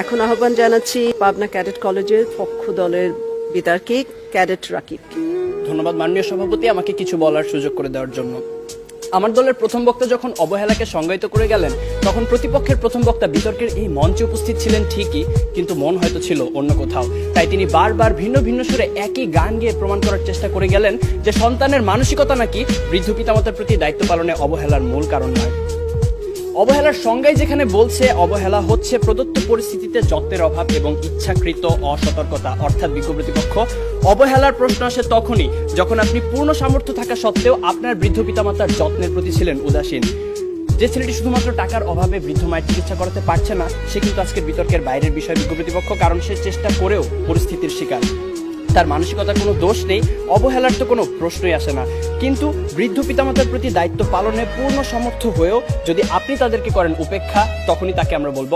এখন আহ্বান জানাচ্ছি পাবনা ক্যাডেট কলেজের পক্ষ দলের বিতর্কে ক্যাডেট রাকিব। ধন্যবাদ মাননীয় সভাপতি, আমাকে কিছু বলার সুযোগ করে দেওয়ার জন্য। আমার দলের প্রথম বক্তা যখন অবহেলাকে সংজ্ঞায়িত করে গেলেন, তখন প্রতিপক্ষের প্রথম বক্তা বিতর্কের এই মঞ্চে উপস্থিত ছিলেন ঠিকই, কিন্তু মন হয়তো ছিল অন্য কোথাও। তাই তিনি বারবার ভিন্ন ভিন্ন সুরে একই গান গেয়ে প্রমাণ করার চেষ্টা করে গেলেন যে সন্তানের মানসিকতা নাকি বৃদ্ধ পিতামাতার প্রতি দায়িত্ব পালনে অবহেলার মূল কারণ নয়। অবহেলার সংজ্ঞায় যেখানে বলছে অবহেলা হচ্ছে প্রদত্ত পরিস্থিতিতে যত্নের অভাব এবং ইচ্ছাকৃত অসতর্কতা, অর্থাৎ বিজ্ঞ প্রতিপক্ষ, অবহেলার প্রশ্ন আসে তখনই যখন আপনি পূর্ণ সামর্থ্য থাকা সত্ত্বেও আপনার বৃদ্ধ পিতামাতার যত্নের প্রতি ছিলেন উদাসীন। যে ছেলেটি শুধুমাত্র টাকার অভাবে বৃদ্ধ মায়ের চিকিৎসা করাতে পারছে না, সে কিন্তু আজকের বিতর্কের বাইরের বিষয় বিজ্ঞ প্রতিপক্ষ, কারণ সে চেষ্টা করেও পরিস্থিতির শিকার। তার মানসিকতার কোনো দোষ নেই, অবহেলার তো কোনো প্রশ্নই আসে না। কিন্তু বৃদ্ধ পিতামাতার প্রতি দায়িত্ব পালনে পূর্ণ সমর্থ হয়েও যদি আপনি তাদেরকে করেন উপেক্ষা, তখনই তাকে আমরা বলবো